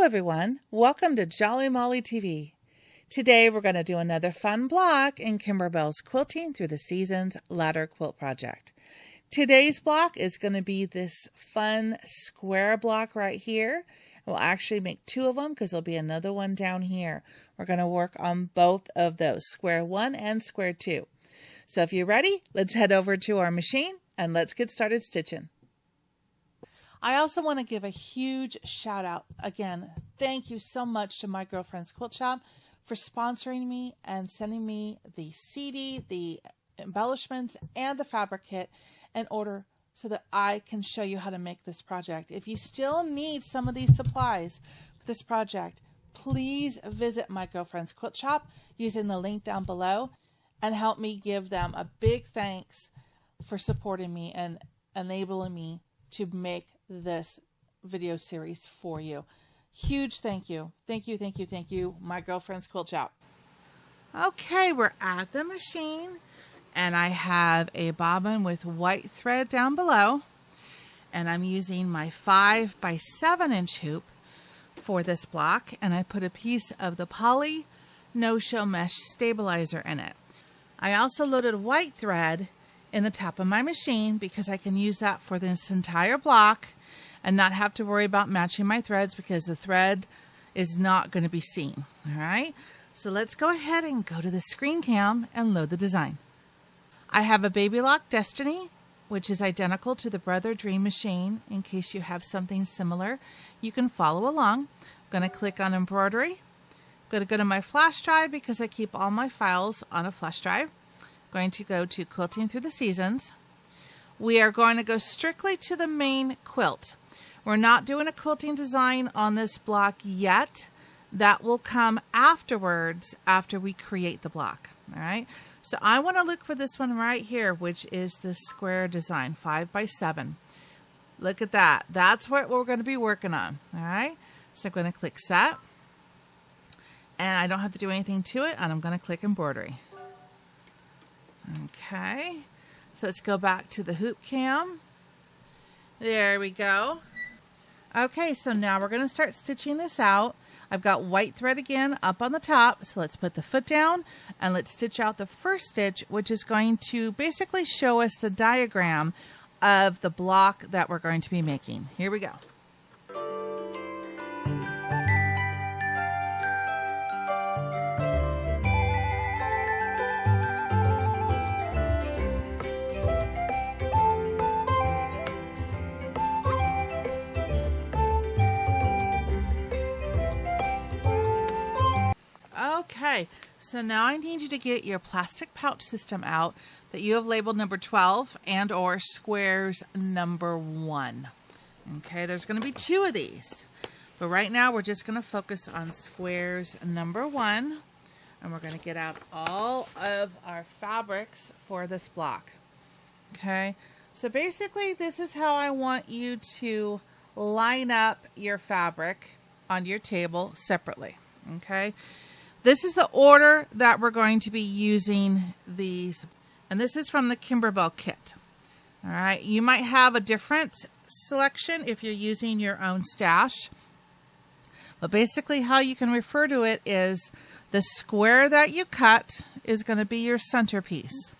everyone, welcome to Jolly Molly TV. Today we're going to do another fun block in Kimberbell's Quilting Through the Seasons ladder quilt project. Today's block is going to be this fun square block right here. We'll actually make two of them because there'll be another one down here. We're going to work on both of those, square 1 and square 2. So if you're ready, let's head over to our machine and let's get started stitching. I also want to give a huge shout out. Again, thank you so much to My Girlfriend's Quilt Shop for sponsoring me and sending me the CD, the embellishments, and the fabric kit in order so that I can show you how to make this project. If you still need some of these supplies for this project, please visit My Girlfriend's Quilt Shop using the link down below and help me give them a big thanks for supporting me and enabling me to make this video series for you. Huge thank you. Thank you, thank you, thank you, My Girlfriend's Quilt Shop. Okay, we're at the machine and I have a bobbin with white thread down below and I'm using my 5 by 7 inch hoop for this block, and I put a piece of the poly no-show mesh stabilizer in it. I also loaded white thread in the top of my machine because I can use that for this entire block and not have to worry about matching my threads because the thread is not going to be seen. All right, so let's go ahead and go to the screen cam and load the design. I have a Baby Lock Destiny, which is identical to the Brother Dream machine. In case you have something similar, you can follow along. I'm going to click on embroidery. I'm going to go to my flash drive because I keep all my files on a flash drive. Going to go to Quilting Through the Seasons. We are going to go strictly to the main quilt. We're not doing a quilting design on this block yet. That will come afterwards after we create the block. All right. So I want to look for this one right here, which is the square design, 5 by 7. Look at that. That's what we're going to be working on. All right. So I'm going to click set. And I don't have to do anything to it. And I'm going to click embroidery. Okay, so let's go back to the hoop cam. There we go. Okay, so now we're going to start stitching this out. I've got white thread again up on the top, so let's put the foot down and let's stitch out the first stitch, which is going to basically show us the diagram of the block that we're going to be making. Here we go. Okay, so now I need you to get your plastic pouch system out that you have labeled number 12 and or squares number 1. Okay, there's going to be 2 of these, but right now we're just going to focus on squares number 1, and we're going to get out all of our fabrics for this block. Okay, so basically this is how I want you to line up your fabric on your table separately. Okay. This is the order that we're going to be using these, and this is from the Kimberbell kit. All right, you might have a different selection if you're using your own stash, but basically how you can refer to it is the square that you cut is going to be your centerpiece.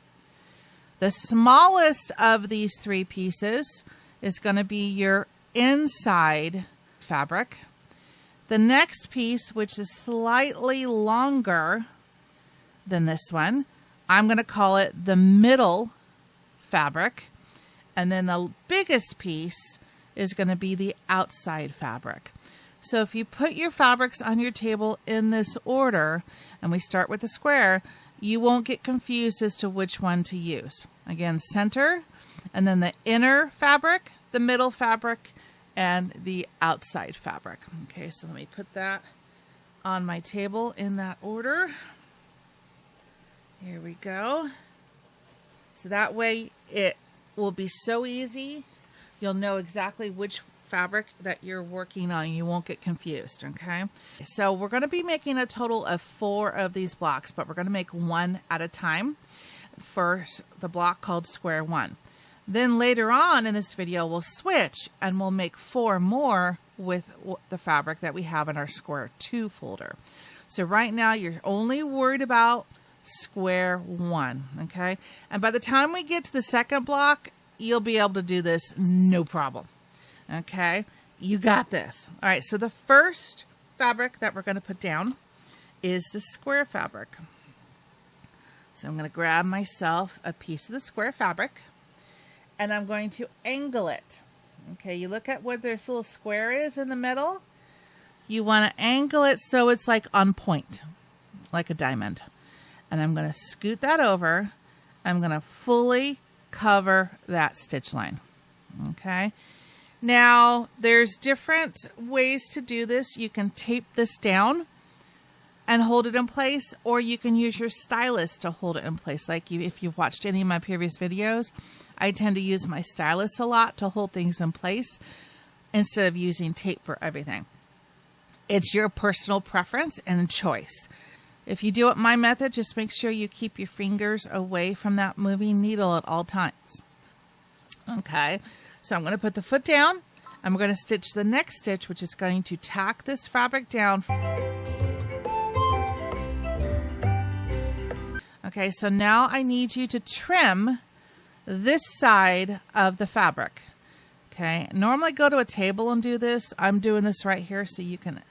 The smallest of these 3 pieces is going to be your inside fabric. The next piece, which is slightly longer than this one, I'm going to call it the middle fabric. And then the biggest piece is going to be the outside fabric. So if you put your fabrics on your table in this order, and we start with the square, you won't get confused as to which one to use. Again, center, and then the inner fabric, the middle fabric, and the outside fabric. Okay, so let me put that on my table in that order. Here we go. So that way it will be so easy. You'll know exactly which fabric that you're working on. You won't get confused, okay? So we're going to be making a total of 4 of these blocks, but we're going to make one at a time. First, the block called square 1. Then later on in this video, we'll switch and we'll make 4 more with the fabric that we have in our square 2 folder. So right now you're only worried about square 1, okay? And by the time we get to the second block, you'll be able to do this no problem, okay? You got this. All right, so the first fabric that we're going to put down is the square fabric. So I'm going to grab myself a piece of the square fabric and I'm going to angle it. Okay, you look at where this little square is in the middle. You want to angle it so it's like on point, like a diamond. And I'm going to scoot that over. I'm going to fully cover that stitch line. Okay. Now, there's different ways to do this. You can tape this down and hold it in place, or you can use your stylus to hold it in place. Like if you've watched any of my previous videos, I tend to use my stylus a lot to hold things in place instead of using tape for everything. It's your personal preference and choice. If you do it my method, just make sure you keep your fingers away from that moving needle at all times. Okay, so I'm going to put the foot down. I'm going to stitch the next stitch, which is going to tack this fabric down. Okay, so now I need you to trim this side of the fabric. Okay, normally go to a table and do this. I'm doing this right here so you can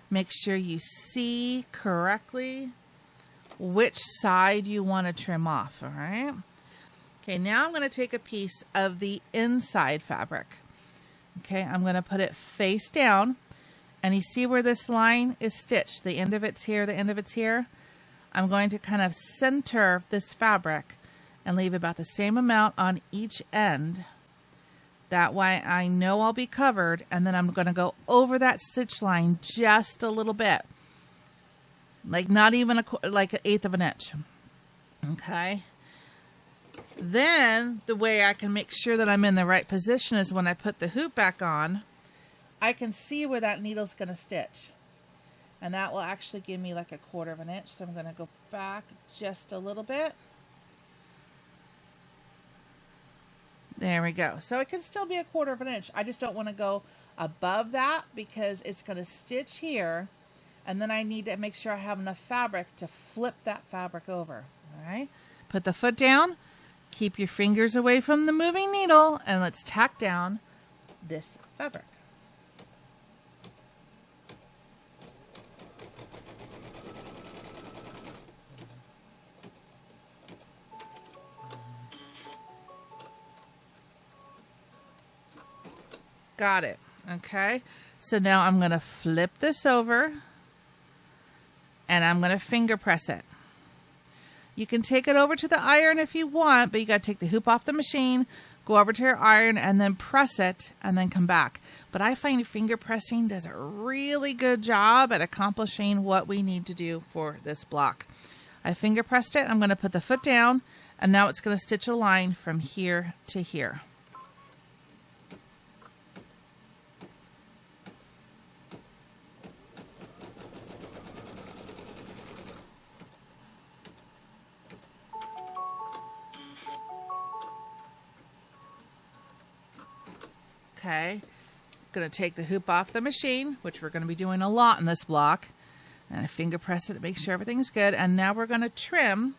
make sure you see correctly which side you want to trim off, all right? Okay, now I'm going to take a piece of the inside fabric. Okay, I'm going to put it face down, and you see where this line is stitched. The end of it's here, the end of it's here. I'm going to kind of center this fabric and leave about the same amount on each end. That way I know I'll be covered, and then I'm going to go over that stitch line just a little bit. Like not even like 1/8 of an inch. Okay. Then the way I can make sure that I'm in the right position is when I put the hoop back on, I can see where that needle's going to stitch. And that will actually give me like 1/4 of an inch. So I'm going to go back just a little bit. There we go. So it can still be 1/4 of an inch. I just don't want to go above that because it's going to stitch here. And then I need to make sure I have enough fabric to flip that fabric over. All right. Put the foot down. Keep your fingers away from the moving needle. And let's tack down this fabric. Got it. Okay. So now I'm going to flip this over and I'm going to finger press it. You can take it over to the iron if you want, but you got to take the hoop off the machine, go over to your iron and then press it and then come back. But I find finger pressing does a really good job at accomplishing what we need to do for this block. I finger pressed it. I'm going to put the foot down and now it's going to stitch a line from here to here. Okay, going to take the hoop off the machine, which we're going to be doing a lot in this block, and I finger press it to make sure everything's good. And now we're going to trim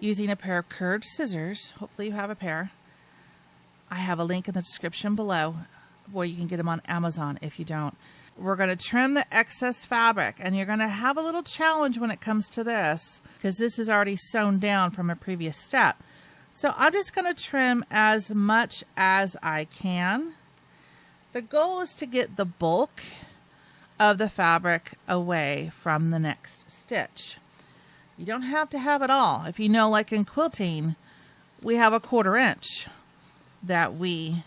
using a pair of curved scissors. Hopefully you have a pair. I have a link in the description below where you can get them on Amazon if you don't. We're going to trim the excess fabric, and you're going to have a little challenge when it comes to this because this is already sewn down from a previous step. So I'm just going to trim as much as I can. The goal is to get the bulk of the fabric away from the next stitch. You don't have to have it all. If you know, like in quilting, we have 1/4 inch that we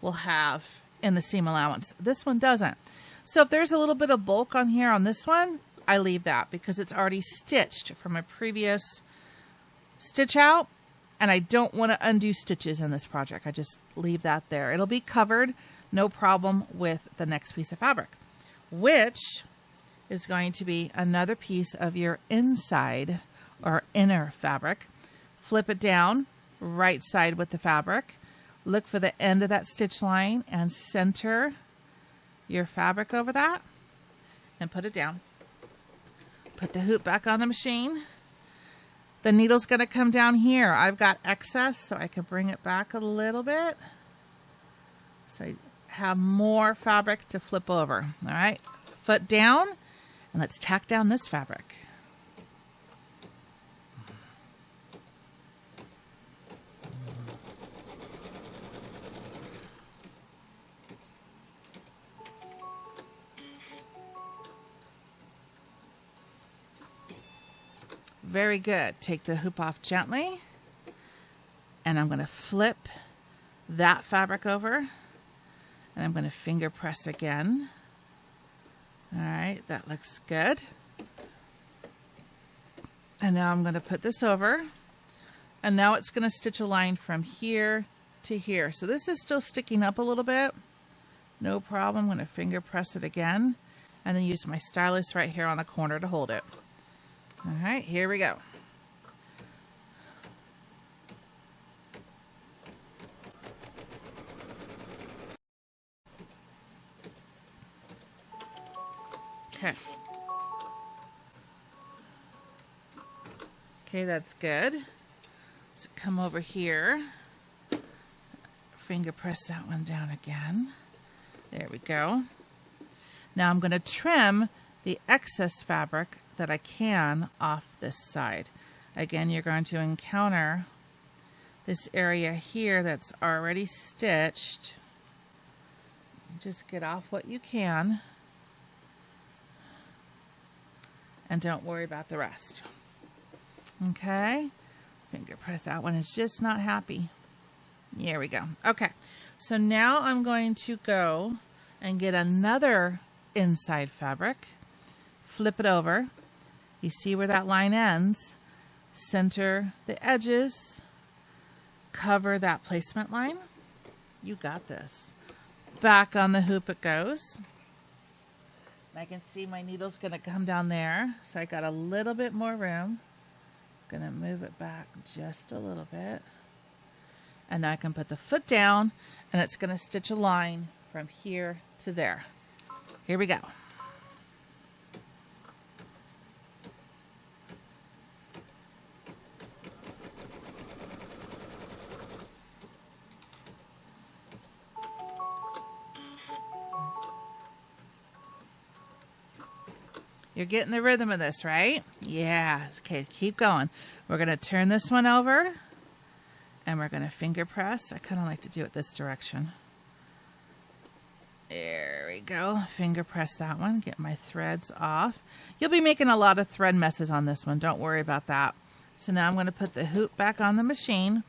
will have in the seam allowance. This one doesn't. So if there's a little bit of bulk on here on this one, I leave that because it's already stitched from a previous stitch out, and I don't want to undo stitches in this project. I just leave that there. It'll be covered. No problem with the next piece of fabric, which is going to be another piece of your inside or inner fabric. Flip it down, right side with the fabric. Look for the end of that stitch line and center your fabric over that and put it down. Put the hoop back on the machine. The needle's going to come down here. I've got excess, so I can bring it back a little bit. So I have more fabric to flip over. All right, foot down, and let's tack down this fabric. Very good. Take the hoop off gently, and I'm going to flip that fabric over, and I'm going to finger press again. All right, that looks good. And now I'm going to put this over, and now it's going to stitch a line from here to here. So this is still sticking up a little bit. No problem. I'm going to finger press it again, and then use my stylus right here on the corner to hold it. All right, here we go. Okay. Okay, that's good. So come over here. Finger press that one down again. There we go. Now I'm going to trim the excess fabric that I can off this side. Again, you're going to encounter this area here that's already stitched. Just get off what you can, and don't worry about the rest. Okay, finger press that one is just not happy. Here we go. Okay, so now I'm going to go and get another inside fabric, flip it over. You see where that line ends, center the edges, cover that placement line. You got this. Back on the hoop it goes. I can see my needle's going to come down there, so I got a little bit more room. Going to move it back just a little bit. And now I can put the foot down, and it's going to stitch a line from here to there. Here we go. You're getting the rhythm of this, right? Yeah. Okay, keep going. We're going to turn this one over, and we're going to finger press. I kind of like to do it this direction. There we go. Finger press that one. Get my threads off. You'll be making a lot of thread messes on this one. Don't worry about that. So now I'm going to put the hoop back on the machine,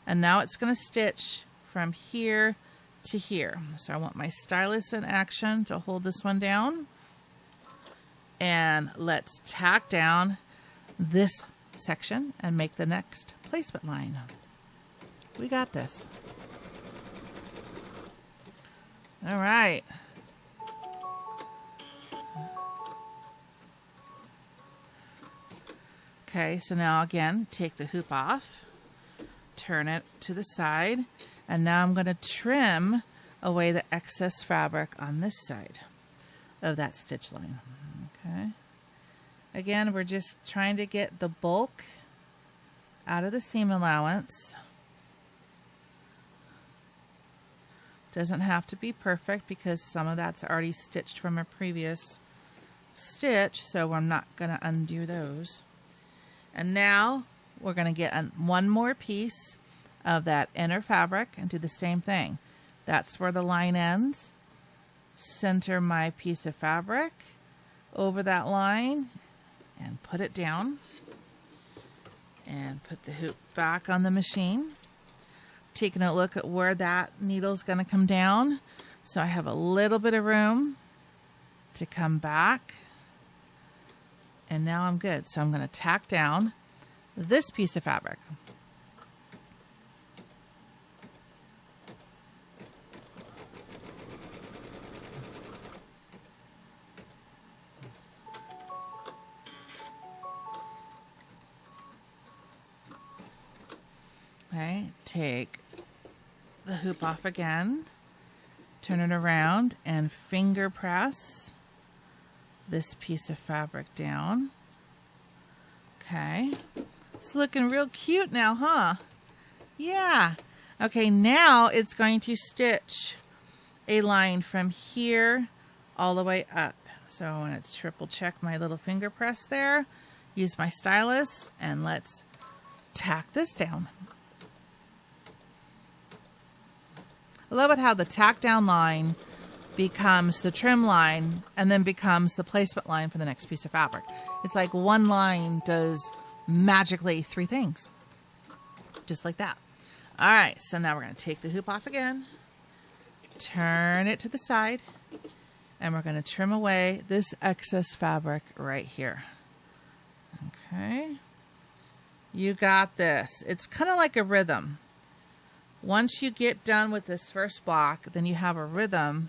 and now it's going to stitch from here to here. So I want my stylus in action to hold this one down. And let's tack down this section and make the next placement line. We got this. All right. Okay, so now again, take the hoop off, turn it to the side, and now I'm going to trim away the excess fabric on this side of that stitch line. Okay. Again, we're just trying to get the bulk out of the seam allowance. Doesn't have to be perfect because some of that's already stitched from a previous stitch, so I'm not going to undo those. And now we're going to get one more piece of that inner fabric and do the same thing. That's where the line ends. Center my piece of fabric over that line and put it down, and put the hoop back on the machine. Taking a look at where that needle's going to come down, so I have a little bit of room to come back, and now I'm good. So I'm going to tack down this piece of fabric. Okay, take the hoop off again, Turn it around and finger press this piece of fabric down. Okay. It's looking real cute now, huh? Yeah. Okay, now it's going to stitch a line from here all the way up. So I want to triple check my little finger press there. Use my stylus and let's tack this down. I love it how the tack down line becomes the trim line and then becomes the placement line for the next piece of fabric. It's like one line does magically three things. Just like that. All right, so now we're going to take the hoop off again, turn it to the side, and we're going to trim away this excess fabric right here. Okay. You got this. It's kind of like a rhythm. Once you get done with this first block, then you have a rhythm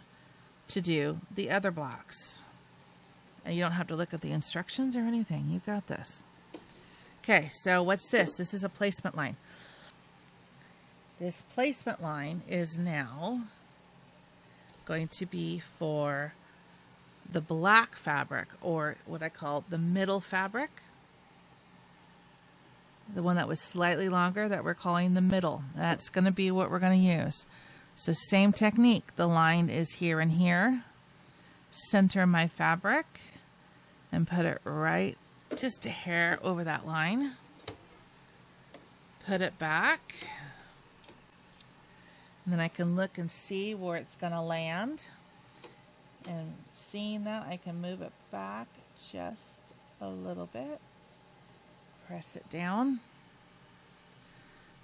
to do the other blocks. And you don't have to look at the instructions or anything. You got this. Okay, so what's this? This is a placement line. This placement line is now going to be for the black fabric, or what I call the middle fabric. The one that was slightly longer that we're calling the middle. That's going to be what we're going to use. So same technique. The line is here and here. Center my fabric and put it right just a hair over that line. Put it back. And then I can look and see where it's going to land. And seeing that, I can move it back just a little bit. Press it down.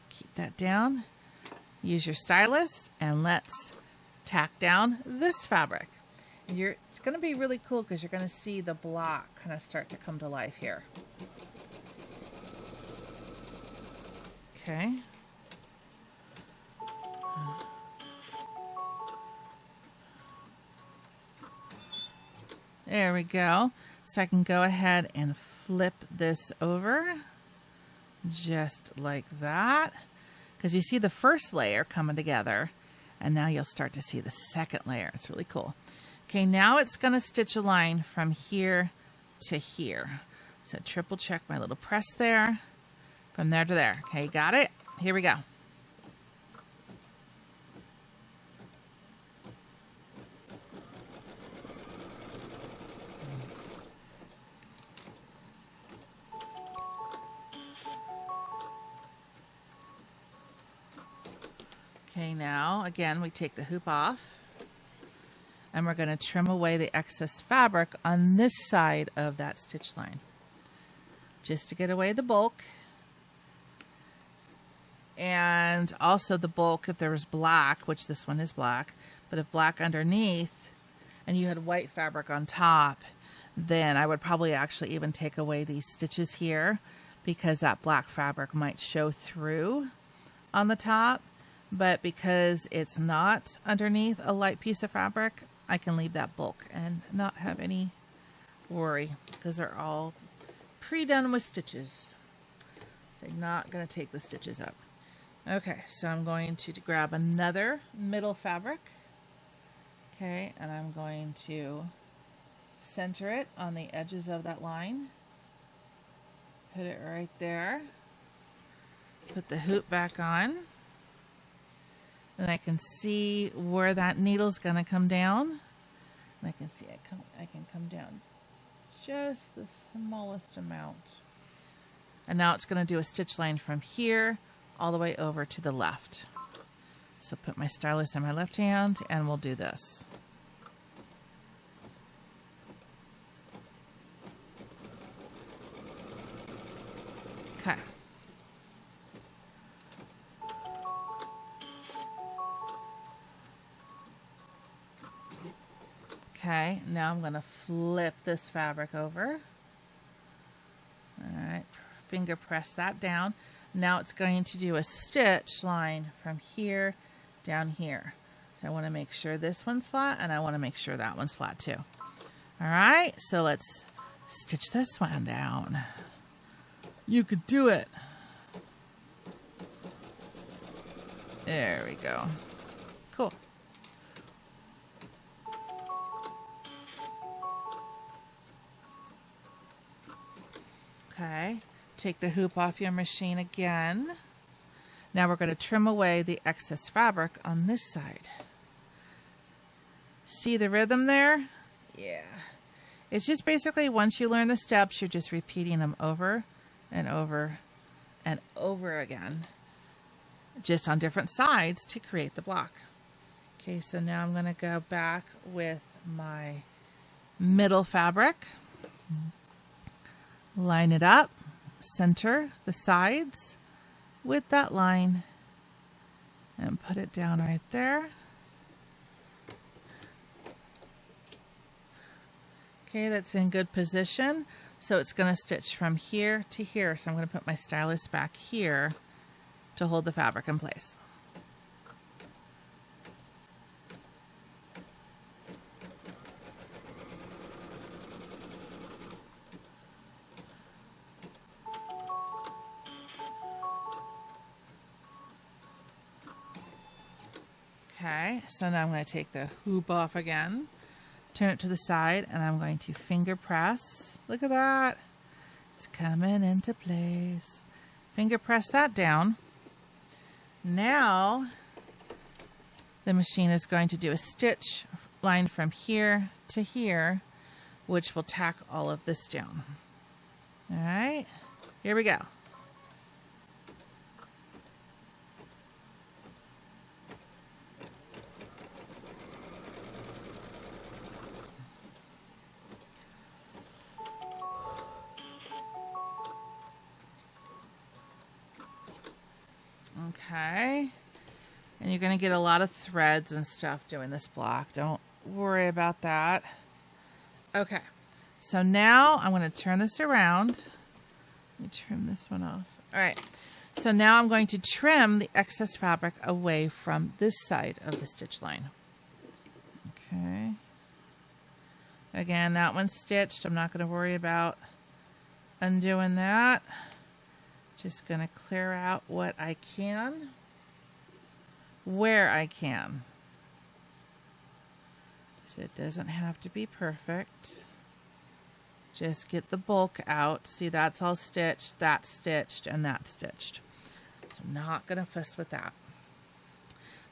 Keep that down. Use your stylus and let's tack down this fabric. And it's going to be really cool because you're going to see the block kind of start to come to life here. Okay. There we go. So I can go ahead and flip this over just like that, because you see the first layer coming together and now you'll start to see the second layer. It's really cool. Okay, now it's going to stitch a line from here to here. So triple check my little press there, from there to there. Okay, got it? Here we go. Okay, now again we take the hoop off and we're going to trim away the excess fabric on this side of that stitch line just to get away the bulk, and also the bulk if there was black, which this one is black, but if black underneath and you had white fabric on top, then I would probably actually even take away these stitches here because that black fabric might show through on the top. But because it's not underneath a light piece of fabric, I can leave that bulk and not have any worry because they're all pre-done with stitches. So I'm not going to take the stitches up. Okay, so I'm going to grab another middle fabric. Okay, and I'm going to center it on the edges of that line. Put it right there. Put the hoop back on. And I can see where that needle's going to come down. And I can see I can come down just the smallest amount. And now it's going to do a stitch line from here all the way over to the left. So put my stylus in my left hand and we'll do this. Okay. Okay, now I'm going to flip this fabric over. All right, finger press that down. Now it's going to do a stitch line from here down here. So I want to make sure this one's flat and I want to make sure that one's flat too. All right, so let's stitch this one down. You could do it. There we go. Cool. Okay, take the hoop off your machine again. Now we're going to trim away the excess fabric on this side. See the rhythm there? Yeah. It's just basically once you learn the steps, you're just repeating them over and over and over again, just on different sides to create the block. Okay, so now I'm going to go back with my middle fabric, line it up, center the sides with that line, and put it down right there. Okay, that's in good position. So it's going to stitch from here to here. So I'm going to put my stylus back here to hold the fabric in place. Okay, so now I'm going to take the hoop off again, turn it to the side, and I'm going to finger press. Look at that. It's coming into place. Finger press that down. Now the machine is going to do a stitch line from here to here, which will tack all of this down. All right, here we go. Okay, and you're going to get a lot of threads and stuff doing this block. Don't worry about that. Okay, so now I'm going to turn this around. Let me trim this one off. All right, so now I'm going to trim the excess fabric away from this side of the stitch line. Okay, again, that one's stitched. I'm not going to worry about undoing that. Just going to clear out what I can, where I can. So it doesn't have to be perfect. Just get the bulk out. See, that's all stitched, that's stitched, and that's stitched. So I'm not going to fuss with that.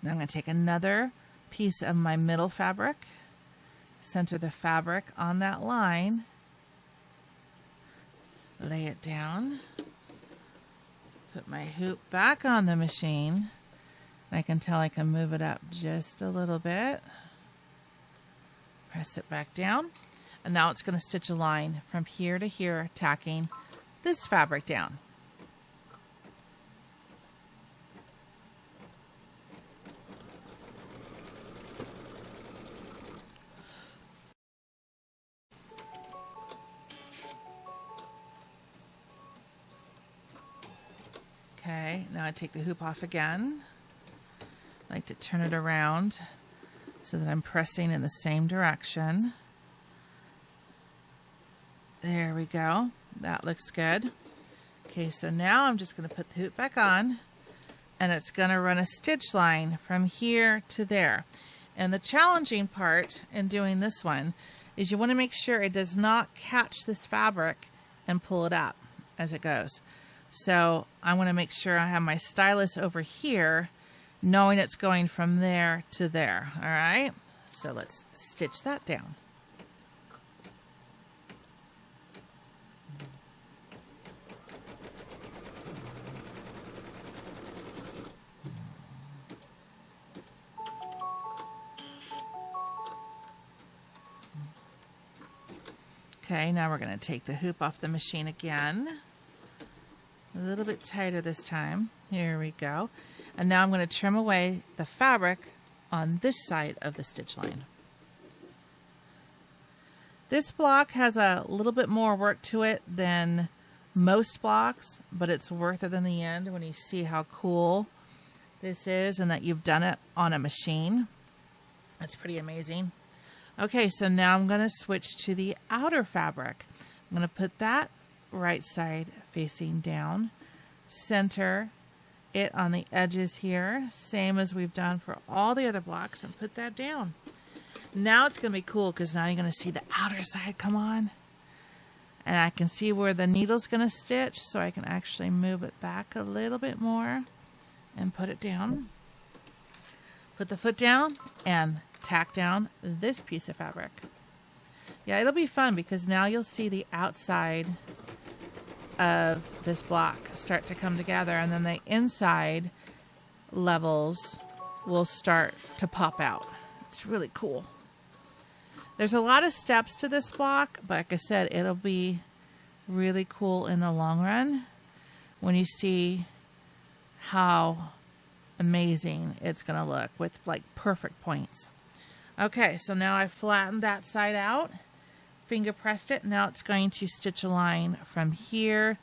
Now I'm going to take another piece of my middle fabric, center the fabric on that line, lay it down. Put my hoop back on the machine. I can tell I can move it up just a little bit. Press it back down. And now it's going to stitch a line from here to here, tacking this fabric down. Okay, now I take the hoop off again. I like to turn it around so that I'm pressing in the same direction. There we go. That looks good. Okay, so now I'm just going to put the hoop back on, and it's going to run a stitch line from here to there. And the challenging part in doing this one is you want to make sure it does not catch this fabric and pull it up as it goes. So I want to make sure I have my stylus over here, knowing it's going from there to there. All right, so let's stitch that down. Okay, now we're going to take the hoop off the machine again. A little bit tighter this time. Here we go. And now I'm going to trim away the fabric on this side of the stitch line. This block has a little bit more work to it than most blocks, but it's worth it in the end when you see how cool this is and that you've done it on a machine. That's pretty amazing. Okay, so now I'm going to switch to the outer fabric. I'm going to put that right side facing down, center it on the edges here, same as we've done for all the other blocks, and put that down. Now it's going to be cool because now you're going to see the outer side come on. And I can see where the needle's going to stitch, so I can actually move it back a little bit more and put it down. Put the foot down and tack down this piece of fabric. Yeah, it'll be fun because now you'll see the outside of this block start to come together, and then the inside levels will start to pop out. It's really cool. There's a lot of steps to this block, but like I said, it'll be really cool in the long run when you see how amazing it's going to look with like perfect points. Okay, so now I've flattened that side out, finger pressed it. Now it's going to stitch a line from here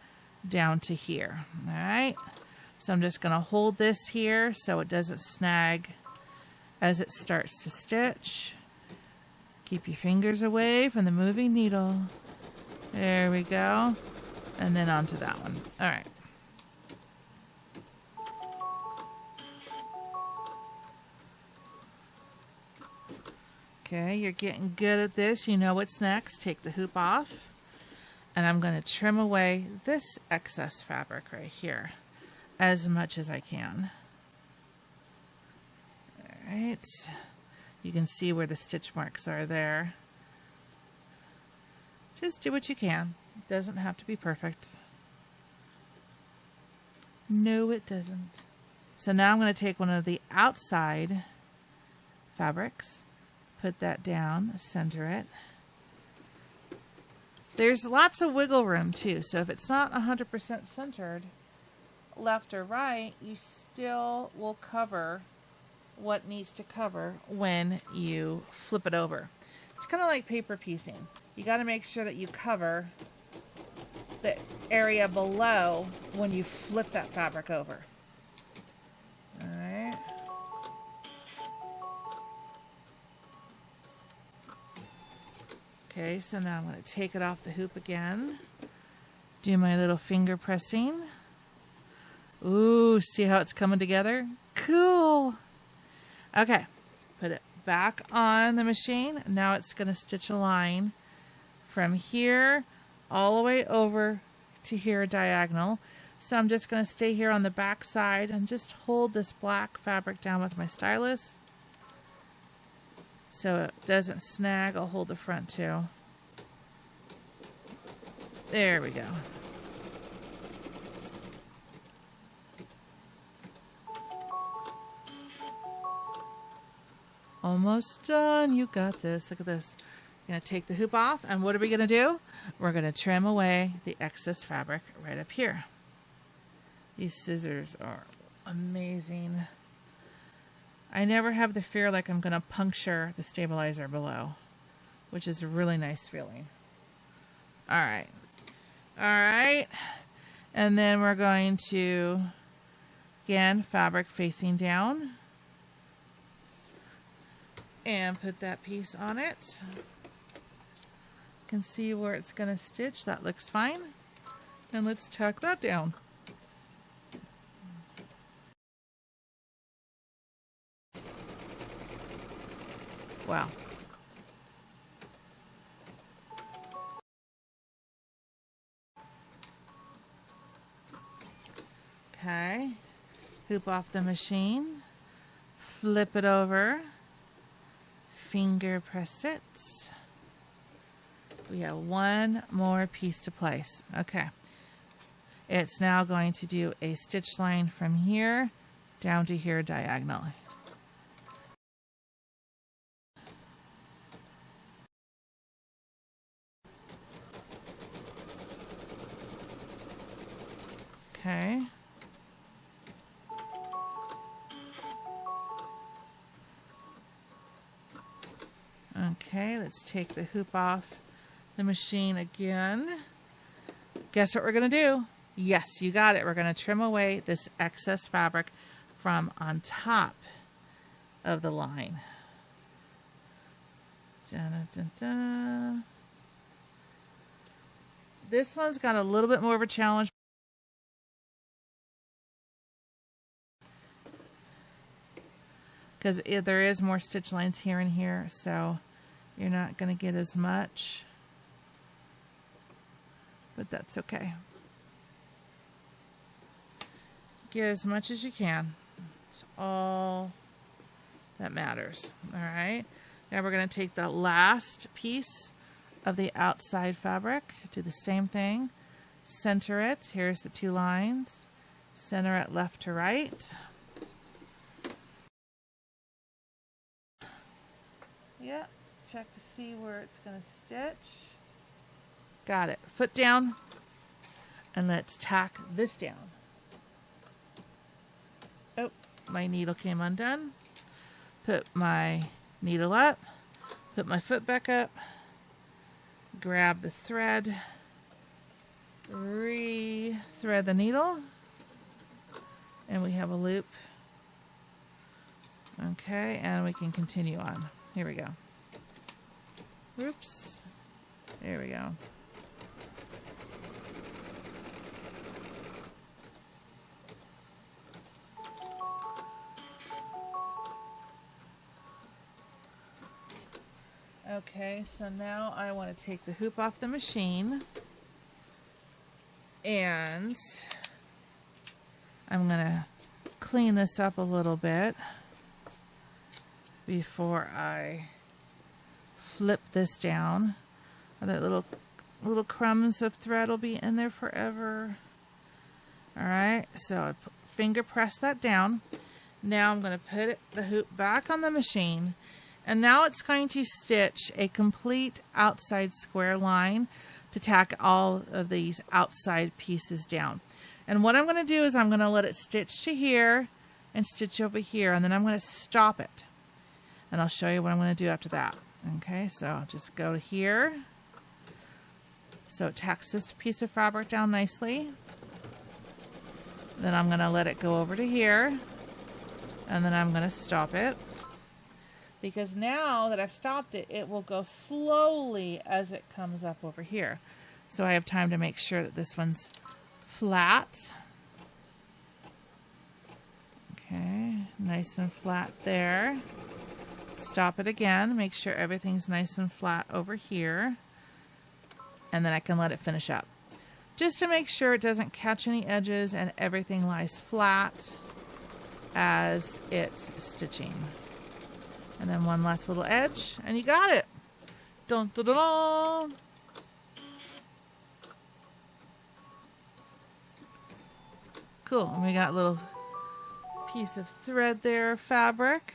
down to here. All right, so I'm just going to hold this here so it doesn't snag as it starts to stitch. Keep your fingers away from the moving needle. There we go. And then onto that one. All right. Okay, you're getting good at this. You know what's next. Take the hoop off. And I'm going to trim away this excess fabric right here as much as I can. All right. You can see where the stitch marks are there. Just do what you can. It doesn't have to be perfect. No, it doesn't. So now I'm going to take one of the outside fabrics, put that down, center it. There's lots of wiggle room too, so if it's not 100% centered, left or right, you still will cover what needs to cover when you flip it over. It's kind of like paper piecing. You got to make sure that you cover the area below when you flip that fabric over. All right. Okay, so now I'm going to take it off the hoop again. Do my little finger pressing. Ooh, see how it's coming together? Cool. Okay, put it back on the machine. Now it's going to stitch a line from here all the way over to here diagonal. So I'm just going to stay here on the back side and just hold this black fabric down with my stylus so it doesn't snag. I'll hold the front too. There we go. Almost done. You got this. Look at this. I'm going to take the hoop off, and what are we going to do? We're going to trim away the excess fabric right up here. These scissors are amazing. I never have the fear like I'm going to puncture the stabilizer below, which is a really nice feeling. All right. All right. And then we're going to, again, fabric facing down. And put that piece on it. You can see where it's going to stitch. That looks fine. And let's tuck that down. Wow. Okay. Hoop off the machine. Flip it over. Finger press it. We have one more piece to place. Okay. It's now going to do a stitch line from here down to here diagonally. Okay. Okay, let's take the hoop off the machine again. Guess what we're going to do? Yes, you got it. We're going to trim away this excess fabric from on top of the line. Dun, dun, dun. This one's got a little bit more of a challenge. Because there is more stitch lines here and here, so you're not going to get as much. but that's okay. Get as much as you can. It's all that matters. All right. Now we're going to take the last piece of the outside fabric, do the same thing, center it. Here's the 2 lines. Center it left to right. Yeah, check to see where it's going to stitch. Got it. Foot down, and let's tack this down. Oh, my needle came undone. Put my needle up, put my foot back up, grab the thread, re-thread the needle, and we have a loop. Okay, and we can continue on. Here we go. Oops. There we go. Okay, so now I want to take the hoop off the machine, and I'm going to clean this up a little bit before I flip this down. That little crumbs of thread will be in there forever. All right, so I finger press that down. Now I'm going to put the hoop back on the machine, and now it's going to stitch a complete outside square line to tack all of these outside pieces down. And what I'm going to do is I'm going to let it stitch to here and stitch over here, and then I'm going to stop it. And I'll show you what I'm going to do after that. Okay, so I'll just go to here. So it tacks this piece of fabric down nicely. Then I'm going to let it go over to here, and then I'm going to stop it. Because now that I've stopped it, it will go slowly as it comes up over here. So I have time to make sure that this one's flat. Okay, nice and flat there. Stop it again, make sure everything's nice and flat over here. And then I can let it finish up. Just to make sure it doesn't catch any edges and everything lies flat as it's stitching. And then one last little edge, and you got it. Dun, dun, dun, dun. Cool, and we got a little piece of thread there, fabric.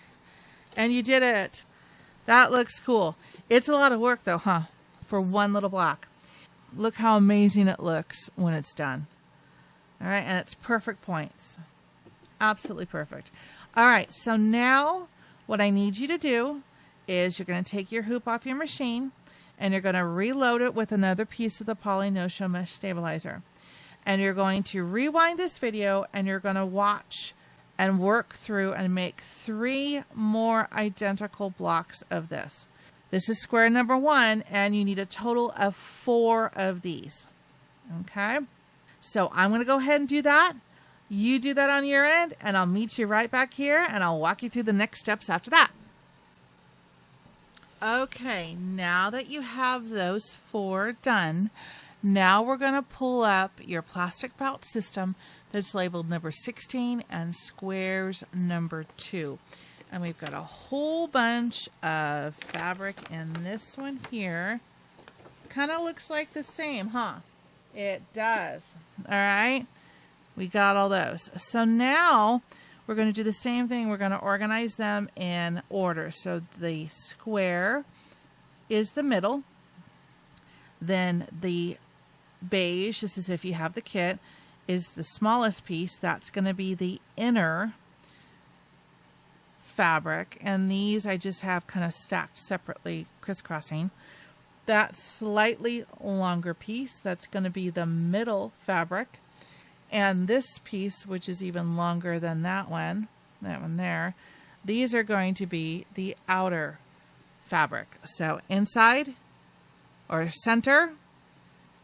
And you did it. That looks cool. It's a lot of work though, huh? For one little block. Look how amazing it looks when it's done. All right, and it's perfect points. Absolutely perfect. All right, so now what I need you to do is you're going to take your hoop off your machine, and you're going to reload it with another piece of the poly no-show mesh stabilizer. And you're going to rewind this video, and you're going to watch and work through and make 3 more identical blocks of this. This is square number 1, and you need a total of 4 of these. Okay? So I'm going to go ahead and do that. You do that on your end, and I'll meet you right back here, and I'll walk you through the next steps after that. Okay, now that you have those 4 done, now we're going to pull up your plastic pouch system that's labeled number 16 and squares number 2. And we've got a whole bunch of fabric in this one here. Kind of looks like the same, huh? It does. All right. We got all those. So now we're going to do the same thing. We're going to organize them in order. So the square is the middle. Then the beige, this is if you have the kit, is the smallest piece. That's going to be the inner fabric. And these I just have kind of stacked separately, crisscrossing. That slightly longer piece, that's going to be the middle fabric. And this piece, which is even longer than that one there, these are going to be the outer fabric. So inside or center,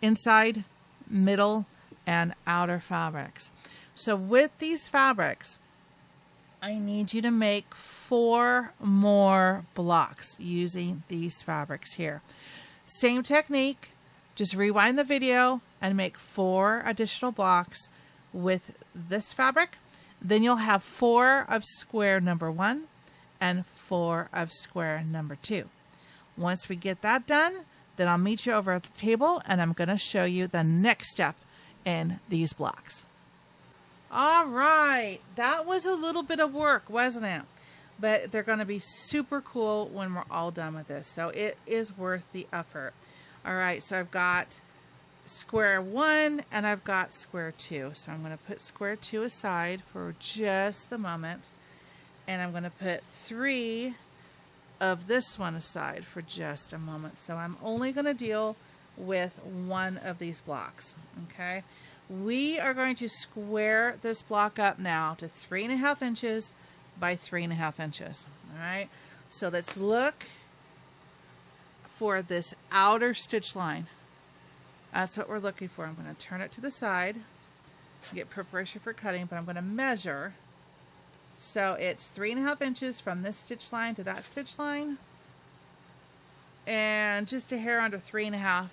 inside, middle, and outer fabrics. So with these fabrics, I need you to make 4 more blocks using these fabrics here. Same technique, Just rewind the video and make 4 additional blocks with this fabric. Then you'll have 4 of square number 1 and 4 of square number 2. Once we get that done, then I'll meet you over at the table and I'm going to show you the next step in these blocks. All right, that was a little bit of work, wasn't it? But they're going to be super cool when we're all done with this. So it is worth the effort. All right, so I've got square 1 and I've got square 2. So I'm going to put square 2 aside for just the moment. And I'm going to put 3 of this one aside for just a moment. So I'm only going to deal with 1 of these blocks. Okay. We are going to square this block up now to 3.5 inches by 3.5 inches. All right. So let's look for this outer stitch line. That's what we're looking for. I'm going to turn it to the side, get preparation for cutting, but I'm going to measure. So it's 3.5 inches from this stitch line to that stitch line, and just a hair under 3.5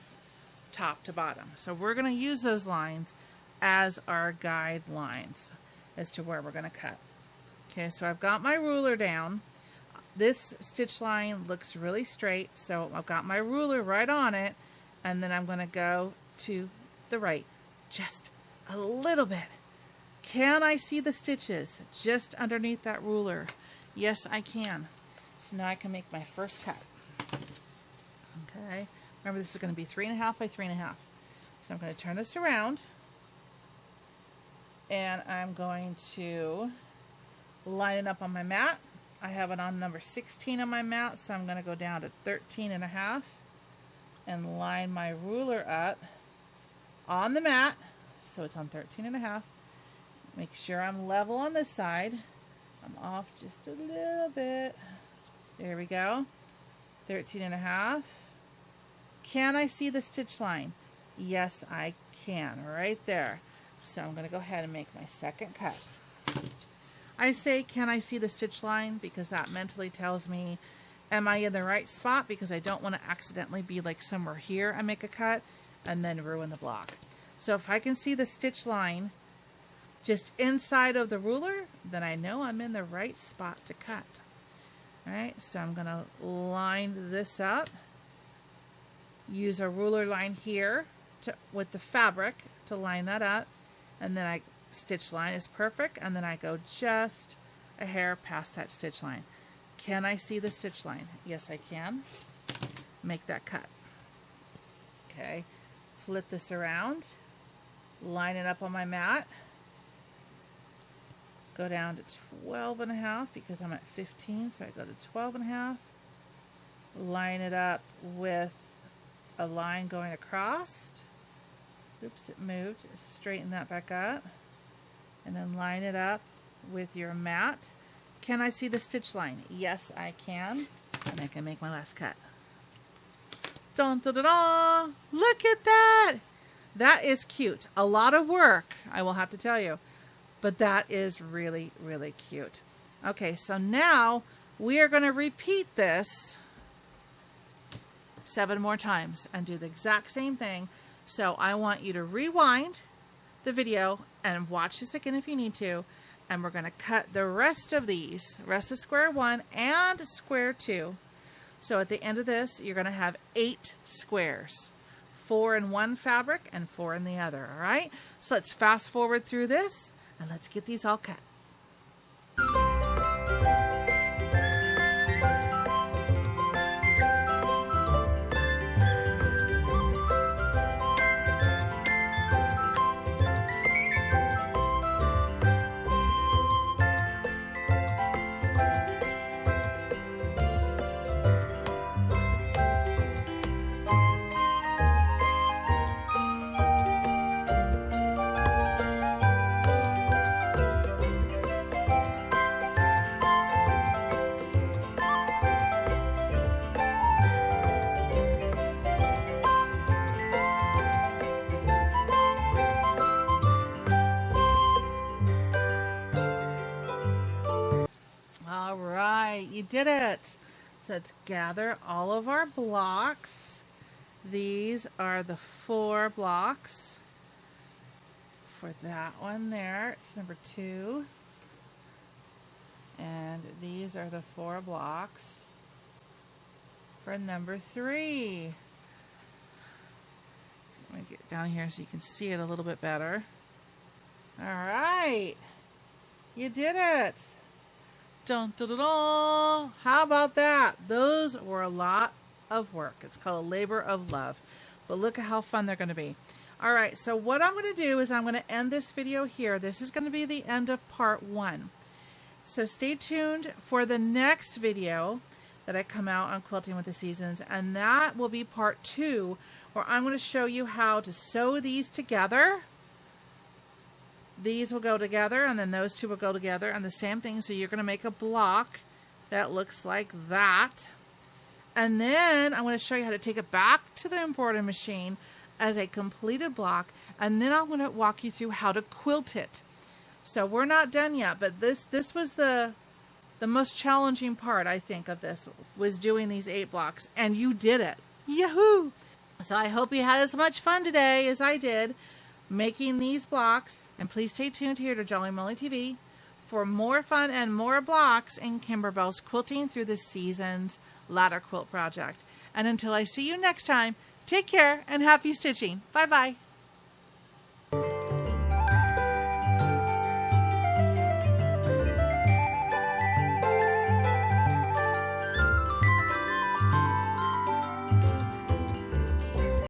top to bottom. So we're going to use those lines as our guide lines as to where we're going to cut. Okay, so I've got my ruler down. This stitch line looks really straight, so I've got my ruler right on it, and then I'm going to go to the right just a little bit. Can I see the stitches just underneath that ruler? Yes, I can. So now I can make my first cut. Okay, remember this is going to be 3.5 by 3.5. So I'm going to turn this around, and I'm going to line it up on my mat. I have it on number 16 on my mat, so I'm going to go down to 13.5 and line my ruler up on the mat, so it's on 13.5. Make sure I'm level on this side. I'm off just a little bit. There we go. 13.5. Can I see the stitch line? Yes, I can, right there. So I'm going to go ahead and make my second cut. I say, can I see the stitch line? Because that mentally tells me, am I in the right spot? Because I don't want to accidentally be like somewhere here and make a cut and then ruin the block. So if I can see the stitch line just inside of the ruler, then I know I'm in the right spot to cut. All right, so I'm going to line this up. Use a ruler line here with the fabric to line that up, and then stitch line is perfect, and then I go just a hair past that stitch line. Can I see the stitch line? Yes, I can. Make that cut. Okay, flip this around, line it up on my mat, go down to 12.5 because I'm at 15, so I go to 12.5, line it up with a line going across. Oops, it moved. Straighten that back up. And then line it up with your mat. Can I see the stitch line? Yes, I can. And I can make my last cut. Dun, dun, dun, dun. Look at that. That is cute. A lot of work, I will have to tell you. But that is really, really cute. Okay, so now we are going to repeat this 7 more times and do the exact same thing. So I want you to rewind the video and watch this again if you need to. And we're going to cut the rest of these, rest of square 1 and square 2. So at the end of this, you're going to have 8 squares. 4 in one fabric and 4 in the other, all right? So let's fast forward through this and let's get these all cut. You did it. So let's gather all of our blocks. These are the 4 blocks for that one there. It's number 2. And these are the 4 blocks for number 3. Let me get down here so you can see it a little bit better. All right. You did it. Dun, dun, dun, dun. How about that? Those were a lot of work. It's called a labor of love. But look at how fun they're going to be. All right, so what I'm going to do is I'm going to end this video here. This is going to be the end of part 1. So stay tuned for the next video that I come out on Quilting with the Seasons, and that will be part 2, where I'm going to show you how to sew these together. These will go together, and then those 2 will go together, and the same thing. So you're going to make a block that looks like that. And then I'm going to show you how to take it back to the embroidery machine as a completed block, and then I'm going to walk you through how to quilt it. So we're not done yet, but this was the most challenging part, I think, of this, was doing these 8 blocks, and you did it. Yahoo! So I hope you had as much fun today as I did making these blocks, and please stay tuned here to Jolly Molly TV for more fun and more blocks in Kimberbell's Quilting Through the Seasons ladder quilt project. And until I see you next time, take care and happy stitching. Bye-bye.